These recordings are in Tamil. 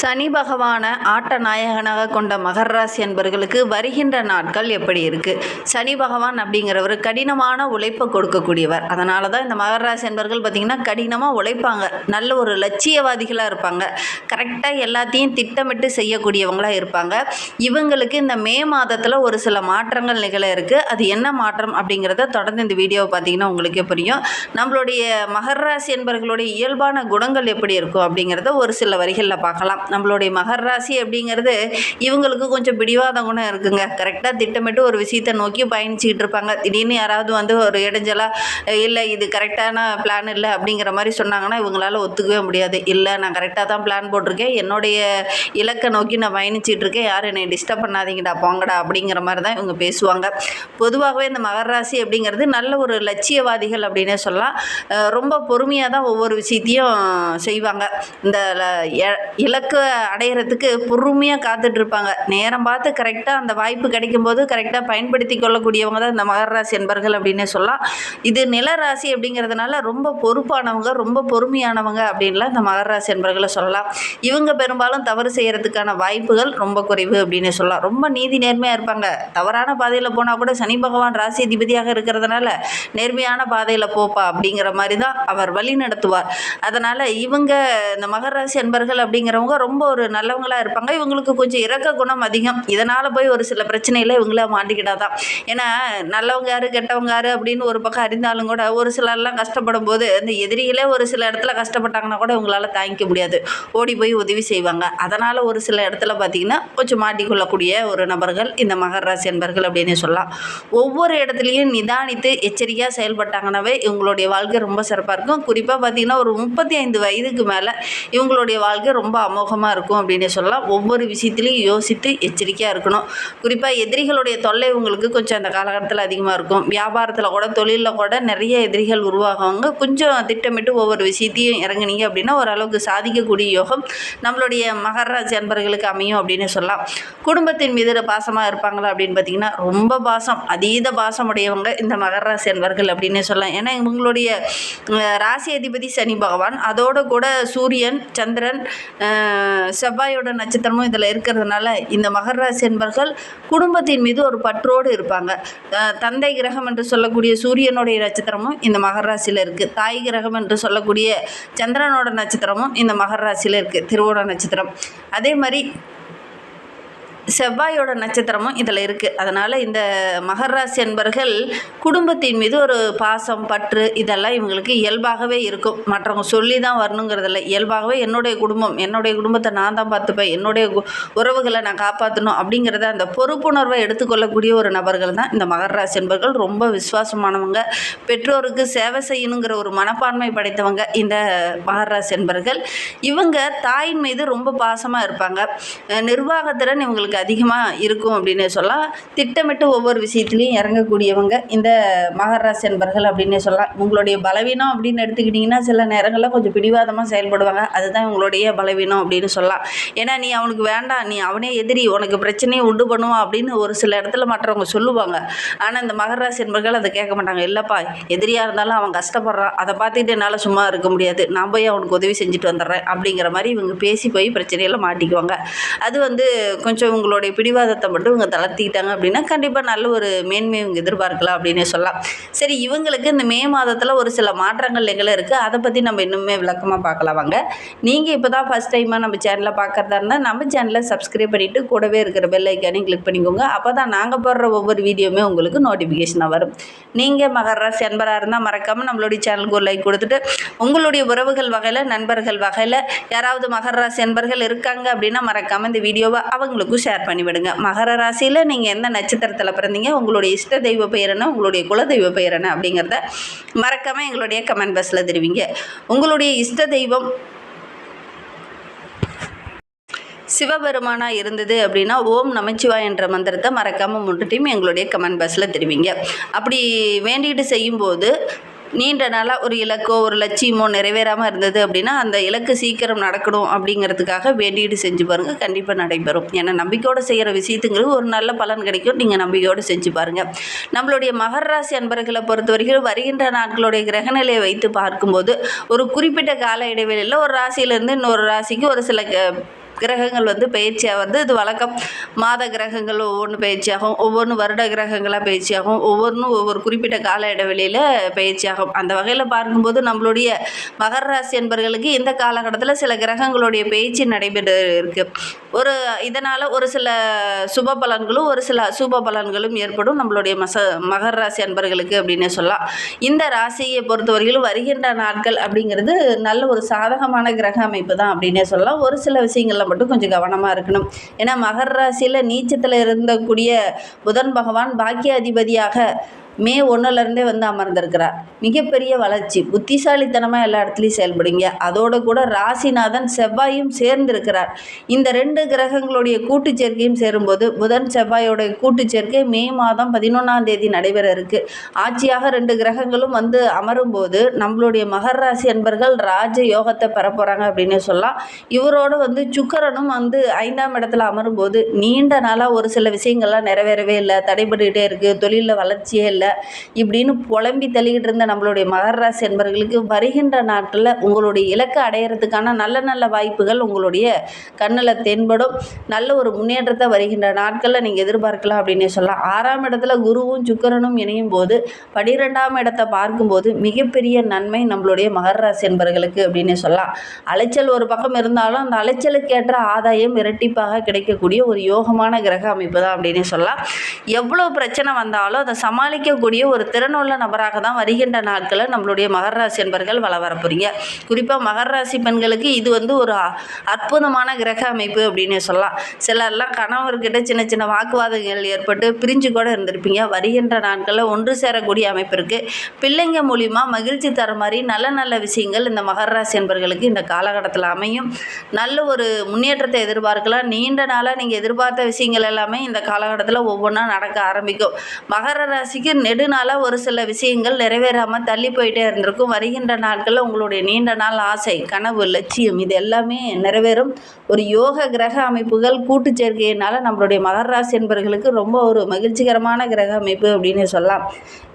சனி பகவான ஆட்ட நாயகனாக கொண்ட மகர ராசி என்பவர்களுக்கு வருகின்ற நாட்கள் எப்படி இருக்குது? சனி பகவான் அப்படிங்கிறவர் கடினமான உழைப்பை கொடுக்கக்கூடியவர். அதனால தான் இந்த மகர ராசி என்பவர்கள் பார்த்திங்கன்னா கடினமாக உழைப்பாங்க, நல்ல ஒரு லட்சியவாதிகளாக இருப்பாங்க, கரெக்டாக எல்லாத்தையும் திட்டமிட்டு செய்யக்கூடியவங்களாக இருப்பாங்க. இவங்களுக்கு இந்த மே மாதத்தில் ஒரு சில மாற்றங்கள் நிகழ இருக்குது. அது என்ன மாற்றம் அப்படிங்கிறத தொடர்ந்து இந்த வீடியோவை பார்த்திங்கன்னா உங்களுக்கே புரியும். நம்மளுடைய மகர ராசி என்பவர்களுடைய இயல்பான குணங்கள் எப்படி இருக்கும் அப்படிங்கிறத ஒரு சில வரிகளில் பார்க்கலாம். நம்மளுடைய மகர ராசி அப்படிங்கிறது இவங்களுக்கு கொஞ்சம் பிடிவாத குணம் இருக்குங்க. கரெக்டாக திட்டமிட்டு ஒரு விஷயத்தை நோக்கி பயணிச்சுக்கிட்டு இருப்பாங்க. திடீர்னு யாராவது வந்து ஒரு இடைஞ்சலாக இல்லை இது கரெக்டான பிளான் இல்லை அப்படிங்கிற மாதிரி சொன்னாங்கன்னா இவங்களால ஒத்துக்கவே முடியாது. இல்லை நான் கரெக்டாக தான் பிளான் போட்டிருக்கேன், என்னுடைய இலக்கை நோக்கி நான் பயணிச்சிட்டு இருக்கேன், யாரும் என்னை டிஸ்டர்ப் பண்ணாதீங்கடா போங்கடா அப்படிங்கிற மாதிரி தான் இவங்க பேசுவாங்க. பொதுவாகவே இந்த மகர ராசி அப்படிங்கிறது நல்ல ஒரு லட்சியவாதிகள் அப்படின்னே சொல்லலாம். ரொம்ப பொறுமையாக தான் ஒவ்வொரு விஷயத்தையும் செய்வாங்க. இந்த இலக்கு அடையிறதுக்கு பொறுமையாக காத்துட்ருப்பாங்க. நேரம் பார்த்து கரெக்டாக அந்த வாய்ப்பு கிடைக்கும்போது கரெக்டாக பயன்படுத்தி கொள்ளக்கூடியவங்க தான் இந்த மகர ராசி என்பர்கள் அப்படின்னே சொல்லலாம். இது நில ராசி அப்படிங்கிறதுனால ரொம்ப பொறுப்பானவங்க, ரொம்ப பொறுமையானவங்க அப்படின்லாம் இந்த மகர ராசி என்பர்களை சொல்லலாம். இவங்க பெரும்பாலும் தவறு செய்கிறதுக்கான வாய்ப்புகள் ரொம்ப குறைவு அப்படின்னு சொல்லலாம். ரொம்ப நீதி நேர்மையாக இருப்பாங்க. தவறான பாதையில் போனால் கூட சனி பகவான் ராசி அதிபதியாக இருக்கிறதுனால நேர்மையான பாதையில் போப்பா அப்படிங்கிற மாதிரி தான் அவர் வழி நடத்துவார். அதனால் இவங்க இந்த மகர ராசி என்பர்கள் அப்படிங்கிறவங்க ரொம்ப ஒரு நல்லவங்களாக இருப்பாங்க. இவங்களுக்கு கொஞ்சம் இரக்க குணம் அதிகம். இதனால் போய் ஒரு சில பிரச்சனையில் இவங்கள மாட்டிக்கிட்டாதான். ஏன்னா நல்லவங்க யாரு கெட்டவங்க யாரு அப்படின்னு ஒரு பக்கம் அறிந்தாலும் கூட ஒரு சிலர்லாம் கஷ்டப்படும் போது இந்த எதிரிகளே ஒரு சில இடத்துல கஷ்டப்பட்டாங்கன்னா கூட இவங்களால தாங்கிக்க முடியாது, ஓடி போய் உதவி செய்வாங்க. அதனால் ஒரு சில இடத்துல பார்த்திங்கன்னா கொஞ்சம் மாட்டிக்கொள்ளக்கூடிய ஒரு நபர்கள் இந்த மகர ராசி என்பர்கள் அப்படின்னு சொல்லலாம். ஒவ்வொரு இடத்துலையும் நிதானித்து எச்சரிக்கையாக செயல்பட்டாங்கன்னாவே இவங்களுடைய வாழ்க்கை ரொம்ப சிறப்பாக இருக்கும். குறிப்பாக பார்த்திங்கன்னா ஒரு 35 வயதுக்கு மேலே இவங்களுடைய வாழ்க்கை ரொம்ப அமோகமாக இருக்கும் அப்படின்னு சொல்லலாம். ஒவ்வொரு விஷயத்துலையும் யோசித்து எச்சரிக்கையாக இருக்கணும். குறிப்பாக எதிரிகளுடைய தொல்லை உங்களுக்கு கொஞ்சம் அந்த காலகட்டத்தில் அதிகமாக இருக்கும். வியாபாரத்தில் கூட தொழிலில் கூட நிறைய எதிரிகள் உருவாகுவாங்க. கொஞ்சம் திட்டமிட்டு ஒவ்வொரு விஷயத்தையும் இறங்குனீங்க அப்படின்னா ஓரளவுக்கு சாதிக்கக்கூடிய யோகம் நம்மளுடைய மகர ராசி அன்பர்களுக்கு அமையும் அப்படின்னு சொல்லலாம். குடும்பத்தின் மீது பாசமாக இருப்பாங்களா அப்படின்னு பார்த்திங்கன்னா ரொம்ப பாசம், அதீத பாசம் உடையவங்க இந்த மகர ராசி அன்பர்கள் அப்படின்னு சொல்லலாம். ஏன்னா இவங்களுடைய ராசி அதிபதி சனி பகவான், அதோட கூட சூரியன், சந்திரன், செவ்வாயோட நட்சத்திரமும் இதில் இருக்கிறதுனால இந்த மகர ராசி என்பர்கள் குடும்பத்தின் மீது ஒரு பற்றோடு இருப்பாங்க. தந்தை கிரகம் என்று சொல்லக்கூடிய சூரியனுடைய நட்சத்திரமும் இந்த மகர ராசியில் இருக்குது. தாய் கிரகம் என்று சொல்லக்கூடிய சந்திரனோட நட்சத்திரமும் இந்த மகர ராசியில் இருக்குது, திருவோண நட்சத்திரம். அதே மாதிரி செவ்வாயோட நட்சத்திரமும் இதில் இருக்குது. அதனால் இந்த மகர ராசி என்பர்கள் குடும்பத்தின் மீது ஒரு பாசம், பற்று இதெல்லாம் இவங்களுக்கு இயல்பாகவே இருக்கும். மற்றவங்க சொல்லி தான் வரணுங்கிறதில்ல, இயல்பாகவே என்னுடைய குடும்பத்தை நான் தான் பார்த்துப்பேன், என்னுடைய உறவுகளை நான் காப்பாற்றணும் அப்படிங்கிறத அந்த பொறுப்புணர்வை எடுத்துக்கொள்ளக்கூடிய ஒரு நபர்கள் தான் இந்த மகர ராசி என்பர்கள். ரொம்ப விசுவாசமானவங்க, பெற்றோருக்கு சேவை செய்யணுங்கிற ஒரு மனப்பான்மை படைத்தவங்க இந்த மகர ராசி என்பர்கள். இவங்க தாயின் மீது ரொம்ப பாசமாக இருப்பாங்க. நிர்வாகத்திறன் இவங்களுக்கு அதிகமாக இருக்கும் அப்படின்னு சொல்லலாம். திட்டமிட்டு ஒவ்வொரு விஷயத்துலையும் இறங்கக்கூடியவங்க இந்த மகர ராசி என்பர்கள் அப்படின்னு சொல்லலாம். உங்களுடைய பலவீனம் அப்படின்னு எடுத்துக்கிட்டிங்கன்னா சில நேரங்களில் கொஞ்சம் பிடிவாதமாக செயல்படுவாங்க. அதுதான் இவங்களுடைய பலவீனம் அப்படின்னு சொல்லலாம். ஏன்னா நீ அவனுக்கு வேண்டாம், நீ அவனே எதிரி, உனக்கு பிரச்சனையை உண்டு பண்ணுவான் அப்படின்னு ஒரு சில இடத்துல மற்றவங்க சொல்லுவாங்க. ஆனால் இந்த மகர ராசி என்பர்கள் அதை கேட்க மாட்டாங்க. இல்லைப்பா, எதிரியாக இருந்தாலும் அவன் கஷ்டப்படுறான், அதை பார்த்துக்கிட்டு என்னால் சும்மா இருக்க முடியாது, நான் போய் அவனுக்கு உதவி செஞ்சுட்டு வந்துடுறேன் அப்படிங்கிற மாதிரி இவங்க பேசி போய் பிரச்சனையில் மாட்டிக்குவாங்க. அது வந்து கொஞ்சம் உங்களுடைய பிடிவாதத்தை மட்டும் இவங்க தளர்த்திக்கிட்டாங்க அப்படின்னா கண்டிப்பாக நல்ல ஒரு மேன்மை இவங்க எதிர்பார்க்கலாம் அப்படின்னே சொல்லலாம். சரி, இவங்களுக்கு இந்த மே மாதத்தில் ஒரு சில மாற்றங்கள் நிகழ இருக்குது. அதை பற்றி நம்ம இன்னுமே விளக்கமாக பார்க்கலாம் வாங்க. நீங்கள் இப்போ தான் ஃபஸ்ட் டைமாக நம்ம சேனலை பார்க்குறதா இருந்தால் நம்ம சேனலை சப்ஸ்கிரைப் பண்ணிவிட்டு கூடவே இருக்கிற பெல் ஐக்கானையும் கிளிக் பண்ணிக்கோங்க. அப்போ தான் நாங்கள் போடுற ஒவ்வொரு வீடியோவுமே உங்களுக்கு நோட்டிஃபிகேஷனாக வரும். நீங்கள் மகர ராசி அன்பராக இருந்தால் மறக்காமல் நம்மளுடைய சேனலுக்கு ஒரு லைக் கொடுத்துட்டு உங்களுடைய உறவுகள் வகையில், நண்பர்கள் வகையில் யாராவது மகர ராசி அன்பர்கள் இருக்காங்க அப்படின்னா மறக்காமல் இந்த வீடியோவை அவங்களுக்கும் ஷேர் பண்ணிவிடுங்க. மகர ராசியில் நீங்கள் எந்த நட்சத்திரத்தில் பிறந்தீங்க, உங்களுடைய இஷ்ட தெய்வ பெயர் என்ன, உங்களுடைய குலதெய்வ பெயர் என்ன அப்படிங்கிறத மறக்காமல் எங்களுடைய கமெண்ட் பாக்ஸில் தெரிவிங்க. உங்களுடைய இஷ்ட தெய்வம் சிவபெருமானாக இருந்தது அப்படின்னா ஓம் நமச்சிவாய் என்ற மந்திரத்தை மறக்காமல் 3 டைம் எங்களுடைய கமெண்ட் பாக்ஸில் தெரிவிங்க. அப்படி வேண்டிட்டு செய்யும்போது நீண்ட நாளாக ஒரு இலக்கோ ஒரு லட்சியமோ நிறைவேறாமல் இருந்தது அப்படின்னா அந்த இலக்கு சீக்கிரம் நடக்கணும் அப்படிங்கிறதுக்காக வேண்டிட்டு செஞ்சு பாருங்கள், கண்டிப்பாக நடைபெறும். ஏன்னா நம்பிக்கையோடு செய்கிற விஷயத்துங்கிறது ஒரு நல்ல பலன் கிடைக்கும். நீங்கள் நம்பிக்கையோடு செஞ்சு பாருங்கள். நம்மளுடைய மகர ராசி அன்பர்களை பொறுத்த வரைக்கும் வருகின்ற நாட்களுடைய கிரகநிலையை வைத்து பார்க்கும்போது ஒரு குறிப்பிட்ட கால இடைவெளியில் ஒரு ராசியிலேருந்து இன்னொரு ராசிக்கு ஒரு சில கிரகங்கள் வந்து பயிற்சியாகிறது இது வழக்கம். மாத கிரகங்கள் ஒவ்வொன்று பயிற்சியாகும், ஒவ்வொன்று வருட கிரகங்களாக பயிற்சியாகும், ஒவ்வொன்றும் ஒவ்வொரு குறிப்பிட்ட கால இடைவெளியில் பயிற்சியாகும். அந்த வகையில் பார்க்கும்போது நம்மளுடைய மகர ராசி என்பவர்களுக்கு இந்த காலகட்டத்தில் சில கிரகங்களுடைய பயிற்சி நடைபெற்று இருக்கு. இதனால் ஒரு சில சுப பலன்களும் ஒரு சில அசுப பலன்களும் ஏற்படும் நம்மளுடைய மகர ராசி அன்பர்களுக்கு அப்படின்னு சொல்லலாம். இந்த ராசியை பொறுத்தவரையிலும் வருகின்ற நாட்கள் அப்படிங்கிறது நல்ல ஒரு சாதகமான கிரக அமைப்பு தான் அப்படின்னே சொல்லலாம். ஒரு சில விஷயங்களில் மட்டும் கொஞ்சம் கவனமாக இருக்கணும். ஏன்னா மகர ராசியில் நீச்சத்தில் இருந்தக்கூடிய புதன் பகவான் பாக்கியாதிபதியாக மே 1 வந்து அமர்ந்திருக்கிறார். மிகப்பெரிய வளர்ச்சி, புத்திசாலித்தனமாக எல்லா இடத்துலையும் செயல்படுங்க. அதோடு கூட ராசிநாதன் செவ்வாயும் சேர்ந்திருக்கிறார். இந்த 2 கிரகங்களுடைய கூட்டு சேர்க்கையும் சேரும்போது புதன் செவ்வாயோடைய கூட்டு சேர்க்கை மே மாதம் 11 நடைபெற இருக்கு. ஆட்சியாக 2 கிரகங்களும் வந்து அமரும்போது நம்மளுடைய மகர ராசி என்பர்கள் ராஜ யோகத்தை பெற போகிறாங்க அப்படின்னு சொல்லலாம். இவரோடு வந்து சுக்கிரனும் வந்து 5ஆம் இடத்துல அமரும்போது நீண்ட நாளாக ஒரு சில விஷயங்கள்லாம் நிறைவேறவே இல்லை, தடைபட்டுக்கிட்டே இருக்குது, தொழிலில் வளர்ச்சியே இல்லை இப்படின்னு புலம்பி தள்ளிக்கிட்டு இருந்த நம்மளுடைய மகர ராசி என்பவர்களுக்கு வருகின்ற நாட்களில் உங்களுடைய இலக்கை அடையிறதுக்கான நல்ல நல்ல வாய்ப்புகள் உங்களுடைய கண்ணில் தென்படும். நல்ல ஒரு முன்னேற்றத்தை வருகின்ற நாட்களில் நீங்கள் எதிர்பார்க்கலாம் அப்படின்னே சொல்லலாம். 6ஆம் இடத்துல குருவும் சுக்கிரனும் இணையும் போது 12ஆம் இடத்தை பார்க்கும்போது மிகப்பெரிய நன்மை நம்மளுடைய மகர ராசி என்பவர்களுக்கு அப்படின்னே சொல்லலாம். அலைச்சல் ஒரு பக்கம் இருந்தாலும் அந்த அலைச்சலுக்கேற்ற ஆதாயம் இரட்டிப்பாக கிடைக்கக்கூடிய ஒரு யோகமான கிரக அமைப்பு தான் அப்படின்னே சொல்லலாம். எவ்வளோ பிரச்சனை வந்தாலும் அதை சமாளிக்க ஒரு திறனுள்ள நபராக தான் வருகின்ற நாட்களில் நம்மளுடைய மகர ராசி என்பர்கள் வள வரப்போறீங்க. குறிப்பாக மகர ராசி பெண்களுக்கு இது வந்து ஒரு அற்புதமான கிரக அமைப்பு அப்படின்னு சொல்லலாம். சிலர்லாம் கணவர்கிட்ட சின்ன சின்ன வாக்குவாதங்கள் ஏற்பட்டு பிரிஞ்சு கூட இருந்திருப்பீங்க. வருகின்ற நாட்களில் ஒன்று சேரக்கூடிய அமைப்பு இருக்குது. பிள்ளைங்க மூலிமா மகிழ்ச்சி தர மாதிரி நல்ல நல்ல விஷயங்கள் இந்த மகர ராசி என்பர்களுக்கு இந்த காலகட்டத்தில் அமையும். நல்ல ஒரு முன்னேற்றத்தை எதிர்பார்க்கலாம். நீண்ட நாளாக நீங்கள் எதிர்பார்த்த விஷயங்கள் எல்லாமே இந்த காலகட்டத்தில் ஒவ்வொன்றா நடக்க ஆரம்பிக்கும். மகர ராசிக்கு நெடுநாளாக ஒரு சில விஷயங்கள் நிறைவேறாமல் தள்ளி போயிட்டே இருந்திருக்கும். வருகின்ற நாட்களில் உங்களுடைய நீண்ட நாள் ஆசை, கனவு, லட்சியம் இது எல்லாமே நிறைவேறும். ஒரு யோக கிரக அமைப்புகள் கூட்டு சேர்க்கையினால் நம்மளுடைய மகர ராசி என்பவர்களுக்கு ரொம்ப ஒரு மகிழ்ச்சிகரமான கிரக அமைப்பு அப்படின்னு சொல்லலாம்.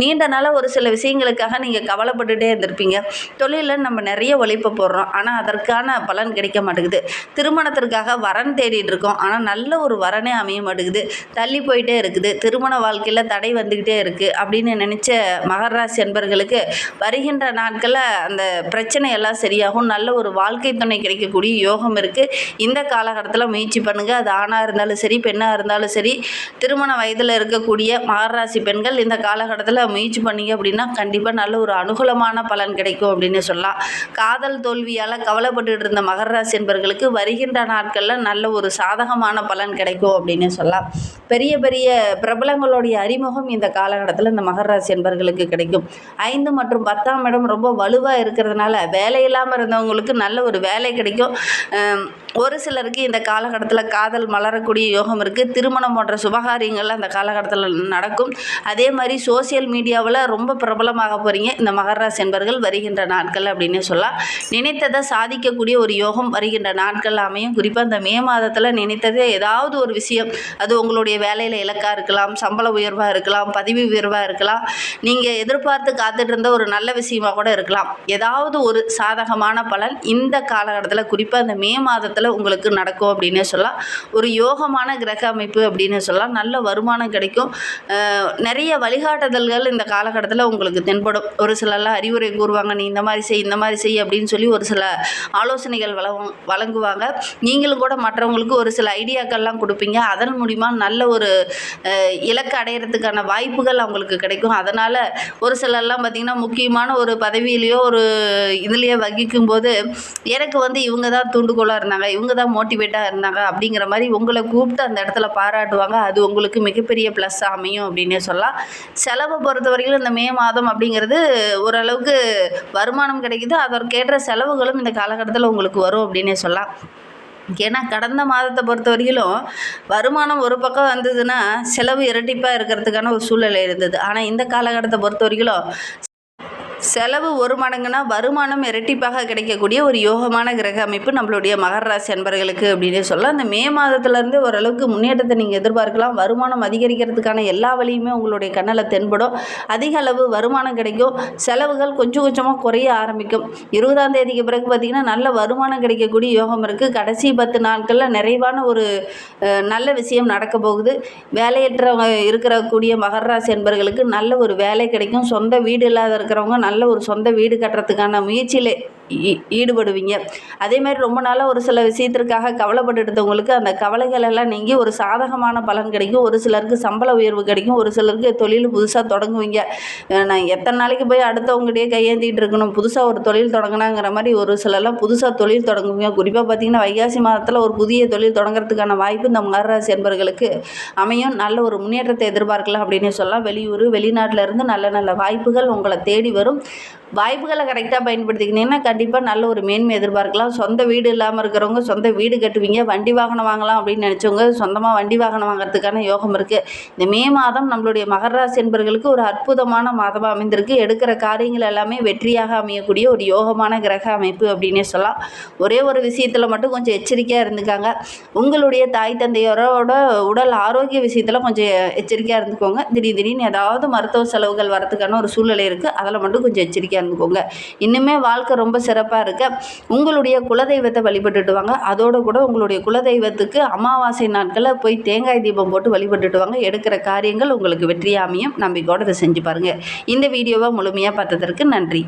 நீண்ட நாளாக ஒரு சில விஷயங்களுக்காக நீங்கள் கவலைப்பட்டுகிட்டே இருந்திருப்பீங்க. தொழிலில் நம்ம நிறைய உழைப்பு போடுறோம், ஆனால் அதற்கான பலன் கிடைக்க மாட்டேங்குது. திருமணத்திற்காக வரன் தேடிட்டு இருக்கோம், ஆனால் நல்ல ஒரு வரனே அமைய மாட்டேங்குது, தள்ளி போயிட்டே இருக்குது. திருமண வாழ்க்கையில் தடை வந்துக்கிட்டே இருக்குது அப்படின்னு நினச்ச மகர ராசி என்பர்களுக்கு வருகின்ற நாட்களில் அந்த பிரச்சனை எல்லாம் சரியாகும். நல்ல ஒரு வாழ்க்கை துணை கிடைக்கக்கூடிய யோகம் இருக்குது. இந்த காலகட்டத்தில் முயற்சி பண்ணுங்கள். அது ஆணாக இருந்தாலும் சரி, பெண்ணாக இருந்தாலும் சரி, திருமண வயதில் இருக்கக்கூடிய மகர ராசி பெண்கள் இந்த காலகட்டத்தில் முயற்சி பண்ணீங்க அப்படின்னா கண்டிப்பாக நல்ல ஒரு அனுகூலமான பலன் கிடைக்கும் அப்படின்னு சொல்லலாம். காதல் தோல்வியால் கவலைப்பட்டு இருந்த மகர ராசி என்பர்களுக்கு வருகின்ற நாட்களில் நல்ல ஒரு சாதகமான பலன் கிடைக்கும் அப்படின்னு சொல்லலாம். பெரிய பெரிய பிரபலங்களுடைய அறிமுகம் இந்த காலகட்டத்தில் இந்த மகர ராசி என்பர்களுக்கு கிடைக்கும். 5 மற்றும் 10ஆம் இடம் ரொம்ப வலுவாக இருக்கிறதுனால வேலை இல்லாமல் இருந்தவங்களுக்கு நல்ல ஒரு வேலை கிடைக்கும். ஒரு சிலருக்கு இந்த காலகட்டத்தில் காதல் மலரக்கூடிய யோகம் இருக்குது. திருமணம் போன்ற சுபகாரியங்கள் அந்த காலகட்டத்தில் நடக்கும். அதே மாதிரி சோசியல் மீடியாவில் ரொம்ப பிரபலமாக போகிறீங்க இந்த மகர ராசி என்பர்கள் வருகின்ற நாட்கள் அப்படின்னு சொல்லலாம். நினைத்ததை சாதிக்கக்கூடிய ஒரு யோகம் வருகின்ற நாட்கள் அமையும். குறிப்பாக இந்த மே மாதத்தில் நினைத்ததே ஏதாவது ஒரு விஷயம், அது உங்களுடைய வேலையில் இலக்காக இருக்கலாம், சம்பள உயர்வாக இருக்கலாம், பதவி உயர்வாக இருக்கலாம், நீங்கள் எதிர்பார்த்து காத்துட்டு இருந்த ஒரு நல்ல விஷயமாக கூட இருக்கலாம். ஏதாவது ஒரு சாதகமான பலன் இந்த காலகட்டத்தில் குறிப்பாக இந்த மே மாதத்தில் உங்களுக்கு நடக்கும் அப்படின்னு சொல்லலாம். ஒரு யோகமான கிரக அமைப்பு அப்படின்னு சொல்லலாம். நல்ல வருமானம் கிடைக்கும். நிறைய வழிகாட்டுதல்கள் இந்த காலகட்டத்தில் உங்களுக்கு தென்படும். ஒரு சிலர்லாம் அறிவுரை கூறுவாங்க, நீ இந்த மாதிரி செய், இந்த மாதிரி செய் அப்படின்னு சொல்லி ஒரு சில ஆலோசனைகள் வழங்குவாங்க. நீங்களும் கூட மற்றவங்களுக்கு ஒரு சில ஐடியாக்கள்லாம் கொடுப்பீங்க. அதன் மூலிமா நல்ல ஒரு இலக்கு அடையிறதுக்கான வாய்ப்புகள் அவங்களுக்கு கிடைக்கும். அதனால் ஒரு சிலர்லாம் பார்த்திங்கன்னா முக்கியமான ஒரு பதவியிலையோ ஒரு இதுலேயோ வகிக்கும் போது எனக்கு வந்து இவங்க தான் தூண்டுகோலாக இருந்தாங்க, இவங்க தான் மோட்டிவேட்டாக இருந்தாங்க அப்படிங்கிற மாதிரி உங்களை கூப்பிட்டு அந்த இடத்துல பாராட்டுவாங்க. அது உங்களுக்கு மிகப்பெரிய ப்ளஸ் அமையும் அப்படின்னே சொல்லலாம். செலவை பொறுத்த வரைக்கும் இந்த மே மாதம் அப்படிங்கிறது ஓரளவுக்கு வருமானம் கிடைக்குது, அதற்கேற்ற செலவுகளும் இந்த காலகட்டத்தில் உங்களுக்கு வரும் அப்படின்னே சொல்லலாம். ஏன்னா கடந்த மாதத்தை பொறுத்த வரையிலும் வருமானம் ஒரு பக்கம் வந்ததுன்னா செலவு இரட்டிப்பாக இருக்கிறதுக்கான ஒரு சூழ்நிலை இருந்தது. ஆனால் இந்த காலகட்டத்தை பொறுத்த வரைக்கும் செலவு ஒரு மடங்குனா வருமானம் இரட்டிப்பாக கிடைக்கக்கூடிய ஒரு யோகமான கிரக அமைப்பு நம்மளுடைய மகர ராசி அன்பர்களுக்கு அப்படின்னு சொல்லலாம். அந்த மே மாதத்துலேருந்து ஓரளவுக்கு முன்னேற்றத்தை நீங்கள் எதிர்பார்க்கலாம். வருமானம் அதிகரிக்கிறதுக்கான எல்லா வழியுமே உங்களுடைய கண்ணில் தென்படும். அதிக அளவு வருமானம் கிடைக்கும். செலவுகள் கொஞ்சம் கொஞ்சமாக குறைய ஆரம்பிக்கும். 20ஆம் தேதிக்கு பிறகு பார்த்திங்கன்னா நல்ல வருமானம் கிடைக்கக்கூடிய யோகம் இருக்குது. கடைசி 10 நாட்களில் நிறைவான ஒரு நல்ல விஷயம் நடக்க போகுது. வேலையற்றவங்க இருக்கக்கூடிய மகர ராசி அன்பர்களுக்கு நல்ல ஒரு வேலை கிடைக்கும். சொந்த வீடு இல்லாத இருக்கிறவங்க நல்ல ஒரு சொந்த வீடு கட்டுறதுக்கான முயற்சியில் ஈடுபடுவீங்க. அதேமாதிரி ரொம்ப நாளாக ஒரு சில விஷயத்திற்காக கவலைப்பட்டு எடுத்தவங்களுக்கு அந்த கவலைகள் எல்லாம் நீங்கி ஒரு சாதகமான பலன் கிடைக்கும். ஒரு சிலருக்கு சம்பள உயர்வு கிடைக்கும். ஒரு சிலருக்கு தொழில் புதுசாக தொடங்குவீங்க. நான் எத்தனை நாளைக்கு போய் அடுத்தவங்ககிட்டயே கையேந்திட்டு இருக்கணும், புதுசாக ஒரு தொழில் தொடங்கினாங்கிற மாதிரி ஒரு சிலர்லாம் புதுசாக தொழில் தொடங்குவீங்க. குறிப்பாக பார்த்திங்கன்னா வைகாசி மாதத்தில் ஒரு புதிய தொழில் தொடங்குறதுக்கான வாய்ப்பு இந்த மகர ராசி என்பவர்களுக்கு அமையும். நல்ல ஒரு முன்னேற்றத்தை எதிர்பார்க்கலாம் அப்படின்னு சொல்லலாம். வெளியூர் வெளிநாட்டில் இருந்து நல்ல நல்ல வாய்ப்புகள் உங்களை தேடி வரும். வாய்ப்புகளை கரெக்டாக பயன்படுத்திக்கினீங்கன்னா கண்டிப்பாக நல்ல ஒரு மேன்மை எதிர்பார்க்கலாம். சொந்த வீடு இல்லாமல் இருக்கிறவங்க சொந்த வீடு கட்டுவீங்க. வண்டி வாகனம் வாங்கலாம் அப்படின்னு நினச்சவங்க சொந்தமாக வண்டி வாகனம் வாங்குறதுக்கான யோகம் இருக்குது. இந்த மே மாதம் நம்மளுடைய மகர ராசி என்பவர்களுக்கு ஒரு அற்புதமான மாதமாக அமைந்திருக்கு. எடுக்கிற காரியங்கள் எல்லாமே வெற்றியாக அமையக்கூடிய ஒரு யோகமான கிரக அமைப்பு அப்படின்னே சொல்லலாம். ஒரே ஒரு விஷயத்தில் மட்டும் கொஞ்சம் எச்சரிக்கையாக இருந்துக்காங்க. உங்களுடைய தாய் தந்தையரோட உடல் ஆரோக்கிய விஷயத்தில் கொஞ்சம் எச்சரிக்கையாக இருந்துக்கோங்க. திடீர்னு ஏதாவது மருத்துவ செலவுகள் வரதுக்கான ஒரு சூழ்நிலை இருக்குது. அதில் மட்டும் கொஞ்சம் எச்சரிக்கையாக இருந்துக்கோங்க. இன்னுமே வாழ்க்கை ரொம்ப சிறப்பாக இருக்க உங்களுடைய குலதெய்வத்தை வழிபட்டுட்டு வாங்க. அதோடு கூட உங்களுடைய குலதெய்வத்துக்கு அமாவாசை நாட்களில் போய் தேங்காய் தீபம் போட்டு வழிபட்டுட்டு வாங்க. எடுக்கிற காரியங்கள் உங்களுக்கு வெற்றியாக அமையும். நம்பிக்கையோடு இதை செஞ்சு பாருங்கள். இந்த வீடியோவை முழுமையாக பார்த்ததற்கு நன்றி.